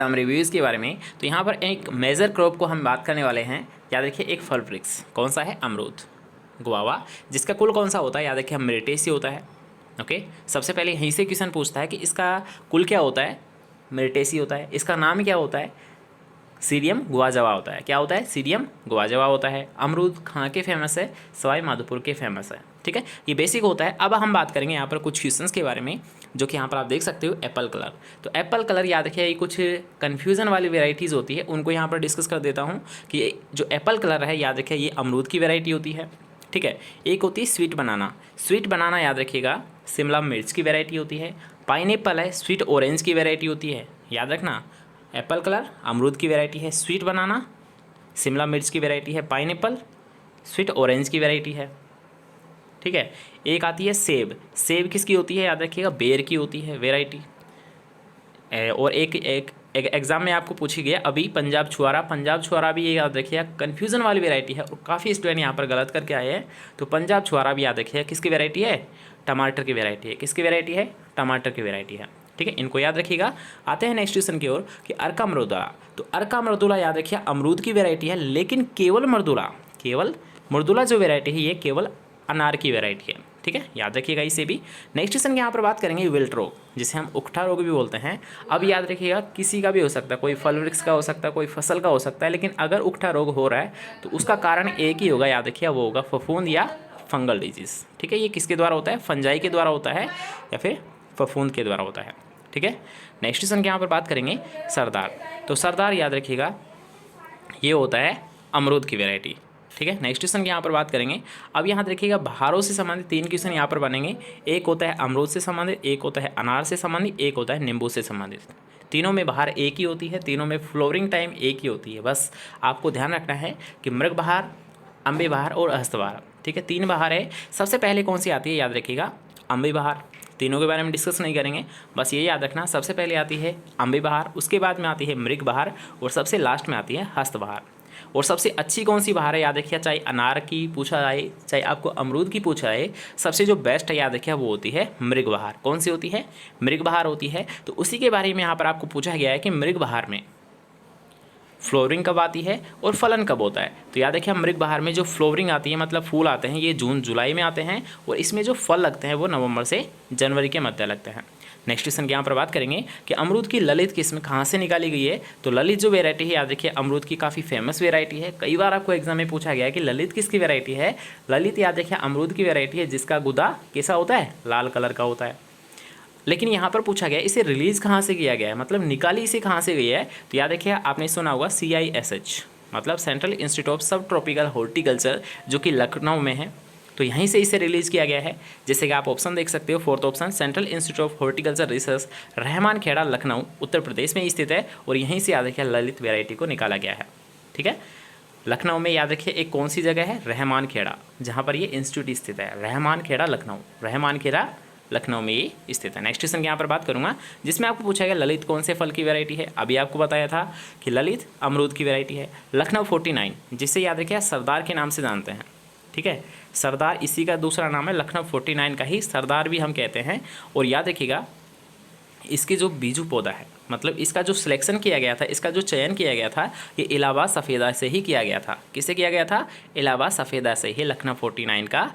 हम रिव्यूज़ के बारे में। तो यहाँ पर एक मेजर क्रॉप को हम बात करने वाले हैं। याद रखिए एक फल वृक्ष कौन सा है, अमरूद, गुआवा, जिसका कुल कौन सा होता है, याद रखिए मिर्टेसी होता है। ओके, सबसे पहले यहीं से क्वेश्चन पूछता है कि इसका कुल क्या होता है, मिर्टेसी होता है। इसका नाम क्या होता है, सीरियम गुआजवा होता है। क्या होता है, सीरियम गुआजवा होता है। अमरूद कहाँ के फेमस है, सवाई माधोपुर के फेमस है। ठीक है, ये बेसिक होता है। अब हम बात करेंगे यहाँ पर कुछ क्वेश्चंस के बारे में, जो कि यहाँ पर आप देख सकते हो एप्पल कलर। तो एप्पल कलर याद रखिए, ये कुछ कन्फ्यूज़न वाली वेराइटीज़ होती है, उनको यहाँ पर डिस्कस कर देता हूँ कि जो एप्पल कलर है याद रखिए ये अमरूद की वेराइटी होती है। ठीक है, एक होती है स्वीट बनाना। स्वीट बनाना याद रखिएगा शिमला मिर्च की वेराइटी होती है। पाइनएप्पल है, स्वीट ऑरेंज की वेराइटी होती है। याद रखना, एप्पल कलर अमरूद की वैरायटी है, स्वीट बनाना शिमला मिर्च की वैरायटी है, पाइनएप्पल स्वीट ऑरेंज की वैरायटी है। ठीक है, एक आती है सेब। सेब किसकी होती है, याद रखिएगा बेर की होती है वैरायटी। और एक एग्जाम में आपको पूछी गया अभी पंजाब छुआरा। पंजाब छुआरा भी ये याद रखिएगा कन्फ्यूज़न वाली वैरायटी है, और काफ़ी स्टूडेंट यहाँ पर गलत करके आए हैं। तो पंजाब छुआरा भी याद रखिएगा किसकी वैरायटी है, टमाटर की वैरायटी है। किसकी वैरायटी है, टमाटर की वैरायटी है। ठीक है, इनको याद रखिएगा। आते हैं नेक्स्ट क्वेश्चन की ओर कि अर्का मृदुला। तो अर्का मृदुला याद रखिए अमरूद की वैरायटी है, लेकिन केवल मृदुला जो वैरायटी है ये केवल अनार की वैरायटी है। ठीक है, याद रखिएगा इसे भी। नेक्स्ट क्वेश्चन यहाँ पर बात करेंगे विल्ट रोग, जिसे हम उकठा रोग भी बोलते हैं। अब याद रखिएगा किसी का भी हो सकता है, कोई फल वृक्ष का हो सकता है, कोई फसल का हो सकता है, लेकिन अगर उकठा रोग हो रहा है तो उसका कारण एक ही होगा, याद रखिएगा वो होगा फफूंद या फंगल डिजीज़। ठीक है, ये किसके द्वारा होता है, फंजाई के द्वारा होता है या फिर फफूंद के द्वारा होता है। ठीक है, नेक्स्ट क्वेश्चन के यहाँ पर बात करेंगे सरदार। तो सरदार याद रखिएगा ये होता है अमरूद की वैरायटी। ठीक है, नेक्स्ट क्वेश्चन की यहाँ पर बात करेंगे। अब यहाँ देखिएगा बहारों से संबंधित 3 क्वेश्चन यहाँ पर बनेंगे। एक होता है अमरूद से संबंधित, एक होता है अनार से संबंधित, एक होता है नींबू से संबंधित। तीनों में बहार एक ही होती है, तीनों में फ्लोरिंग टाइम एक ही होती है। बस आपको ध्यान रखना है कि मृग बहार, अम्बे बहार और हस्त बहार। ठीक है, 3 बहार है। सबसे पहले कौन सी आती है, याद रखिएगा अम्बे बहार। तीनों के बारे में डिस्कस नहीं करेंगे, बस ये याद रखना सबसे पहले आती है अम्बे बहार, उसके बाद में आती है मृग बहार, और सबसे लास्ट में आती है हस्त बहार। और सबसे अच्छी कौन सी बहार है, याद रखिए चाहे अनार की पूछा जाए चाहे आपको अमरूद की पूछा जाए, सबसे जो बेस्ट है याद रखिए वो होती है मृग बहार। कौन सी होती है, मृग बहार होती है। तो उसी के बारे में यहाँ पर आपको पूछा गया है कि मृग बहार में फ्लोरिंग कब आती है और फलन कब होता है। तो याद रखिए मृग बहार में जो फ्लोरिंग आती है मतलब फूल आते हैं ये जून जुलाई में आते हैं, और इसमें जो फल लगते हैं वो नवंबर से जनवरी के मध्य लगते हैं। नेक्स्ट क्वेश्चन के यहाँ पर बात करेंगे कि अमरूद की ललित किस्म कहाँ से निकाली गई है। तो ललित जो वेरायटी है याद रखिए अमरूद की काफ़ी फेमस वेरायटी है। कई बार आपको एग्जाम में पूछा गया है कि ललित किसकी वेरायटी है। ललित याद रखिए अमरूद की वेरायटी है जिसका गुदा कैसा होता है, लाल कलर का होता है। लेकिन यहाँ पर पूछा गया इसे रिलीज़ कहाँ से किया गया है, मतलब निकाली इसे कहाँ से गई है। तो याद रखिए आपने सुना होगा CISH मतलब सेंट्रल इंस्टीट्यूट ऑफ सब ट्रॉपिकल हॉर्टिकल्चर, जो कि लखनऊ में है। तो यहीं से इसे रिलीज़ किया गया है। जैसे कि आप ऑप्शन देख सकते हो, fourth option central institute of horticulture research, Rahman Khera, Lucknow, Uttar Pradesh में स्थित है। और यहीं से याद रखिए ललित वेराइटी को निकाला गया है। ठीक है, लखनऊ में याद रखिए एक कौन सी जगह है, रहमान खेड़ा, जहाँ पर ये इंस्टीट्यूट स्थित है। रहमान खेड़ा लखनऊ, रहमान खेड़ा लखनऊ में ये स्थित है। नेक्स्ट क्वेश्चन की यहाँ पर बात करूँगा जिसमें आपको पूछा गया ललित कौन से फल की वैरायटी है। अभी आपको बताया था कि ललित अमरूद की वैरायटी है। लखनऊ 49 जिसे याद रखिए सरदार के नाम से जानते हैं। ठीक है, सरदार इसी का दूसरा नाम है, लखनऊ 49 का ही सरदार भी हम कहते हैं। और याद रखिएगा इसके जो बीजू पौधा है, मतलब इसका जो सिलेक्शन किया गया था, इसका जो चयन किया गया था, ये इलाहाबाद सफ़ेदा से ही किया गया था। किससे किया गया था, इलाहाबाद सफ़ेदा से ही लखनऊ 49 का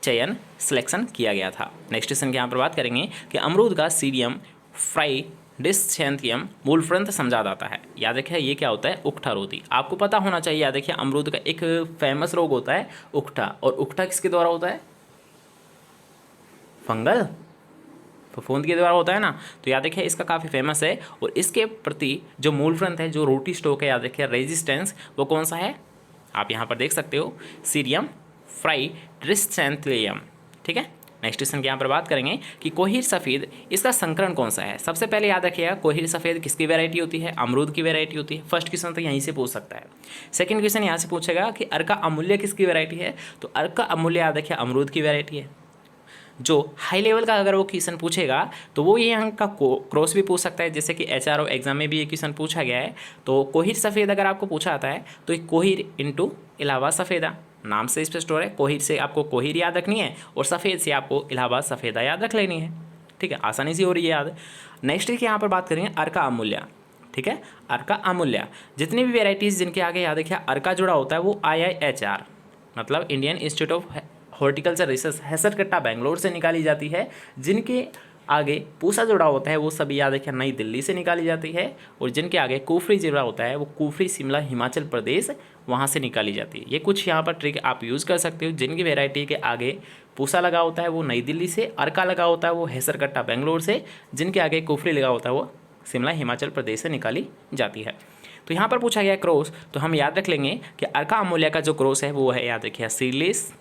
चयन सिलेक्शन किया गया था। नेक्स्ट क्वेश्चन की यहाँ पर बात करेंगे कि अमरूद का सीरियम फ्राइडिसैंथियम मूलफ्रंथ समझा जाता है। याद रखिए ये क्या होता है, उकठा रोधी। आपको पता होना चाहिए। याद रखिए अमरूद का एक फेमस रोग होता है उकठा, और उकठा किसके द्वारा होता है, फंगल फफूंद के द्वारा होता है ना। तो याद रखिए इसका काफ़ी फेमस है, और इसके प्रति जो मूलफ्रंथ है, जो रूटी स्टॉक है, याद रखिए रेजिस्टेंस, वो कौन सा है, आप यहाँ पर देख सकते हो सीरियम फ्राइडिसैंथियम। ठीक है, नेक्स्ट क्वेश्चन की यहाँ पर बात करेंगे कि कोहिर सफ़ेद, इसका संकरण कौन सा है। सबसे पहले याद रखिएगा कोहिर सफ़ेद किसकी वैरायटी होती है, अमरूद की वैरायटी होती है। फर्स्ट क्वेश्चन तो यहीं से पूछ सकता है। सेकंड क्वेश्चन यहाँ से पूछेगा कि अर्का अमूल्य किसकी वैरायटी है। तो अर्का अमूल्य याद रखिए अमरूद की वैरायटी है। जो हाई लेवल का अगर वो क्वेश्चन पूछेगा तो वो ये यहाँ का क्रॉस भी पूछ सकता है, जैसे कि HRO एग्जाम में भी ये क्वेश्चन पूछा गया है। तो कोहिर सफ़ेद अगर आपको पूछा आता है तो एक कोहिर इंटू इलाहाबाद सफ़ेदा, नाम से स्पष्ट हो रहा है। कोहिर से आपको कोहिर याद रखनी है, और सफ़ेद से आपको इलाहाबाद सफ़ेदा याद रख लेनी है। ठीक है, आसानी से हो रही है याद। नेक्स्ट की यहाँ पर बात करेंगे अर्का अमूल्य। ठीक है। अर्का अमूल्या, जितनी भी वेराइटीज़ जिनके आगे याद रखिए अर्का जुड़ा होता है वो IIHR मतलब Indian institute of horticulture research Hessarghatta Bangalore से निकाली जाती है। जिनके आगे पूसा जुड़ा होता है वो सभी याद रखिए नई दिल्ली से निकाली जाती है। और जिनके आगे कुफरी जुड़ा होता है वो कुफरी शिमला हिमाचल प्रदेश वहाँ से निकाली जाती है। ये कुछ यहाँ पर ट्रिक आप यूज़ कर सकते हो। जिनकी वेराइटी के आगे पूसा लगा होता है वो नई दिल्ली से, अर्का लगा होता है वो हैसरकट्टा बेंगलोर से, जिनके आगे कुफरी लगा होता है वो शिमला हिमाचल प्रदेश से निकाली जाती है। तो यहाँ पर पूछा गया क्रॉस, तो हम याद रख लेंगे कि अर्का अमूल्या का जो क्रॉस है वो है याद रखिए सीडलेस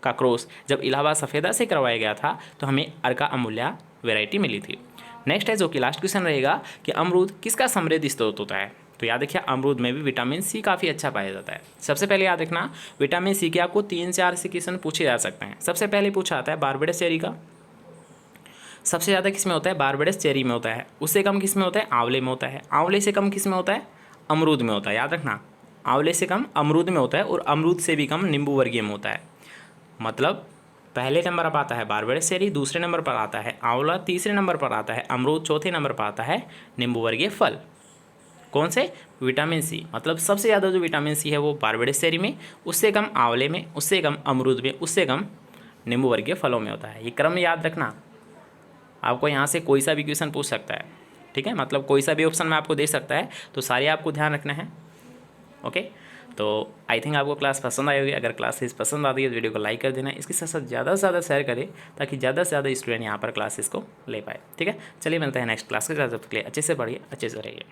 का क्रॉस जब इलाहाबाद सफ़ेदा से करवाया गया था तो हमें अर्का अमूल्या वैरायटी मिली थी। नेक्स्ट है जो कि लास्ट क्वेश्चन रहेगा कि अमरूद किसका समृद्ध स्रोत होता है। तो याद रखिए अमरूद में भी विटामिन सी काफ़ी अच्छा पाया जाता है। सबसे पहले याद रखना विटामिन सी के आपको 3-4 से क्वेश्चन पूछे जा सकते हैं। सबसे पहले पूछा आता है बारबेडस चेरी का, सबसे ज़्यादा किस में होता है बारबेडस चेरी में होता है। उससे कम किस में होता है आंवले में होता है। आंवले से कम किस में होता है अमरूद में होता है। याद रखना आंवले से कम अमरूद में होता है और अमरूद से भी कम नींबू वर्गीय में होता है। मतलब पहले नंबर पर आता है बारबेडस चेरी, दूसरे नंबर पर आता है आंवला, तीसरे नंबर पर आता है अमरूद, चौथे नंबर पर आता है नींबू वर्गीय फल। कौन से विटामिन सी, मतलब सबसे ज़्यादा जो विटामिन सी है वो बारबेडस चेरी में, उससे कम आंवले में, उससे कम अमरूद में, उससे कम नींबू वर्गीय फलों में होता है। ये क्रम याद रखना। आपको यहाँ से कोई सा भी क्वेश्चन पूछ सकता है, ठीक है, मतलब कोई सा भी ऑप्शन में आपको दे सकता है, तो सारे आपको ध्यान रखना है। ओके, तो आई थिंक आपको क्लास पसंद आई होगी। अगर क्लासेस पसंद आती है तो वीडियो को लाइक कर देना, इसके साथ साथ ज़्यादा से ज़्यादा शेयर करें ताकि ज़्यादा से ज़्यादा स्टूडेंट यहाँ पर क्लासेस को ले पाए। ठीक है, चलिए मिलते हैं नेक्स्ट क्लास के साथ। अच्छे से पढ़िए, अच्छे से रहिए।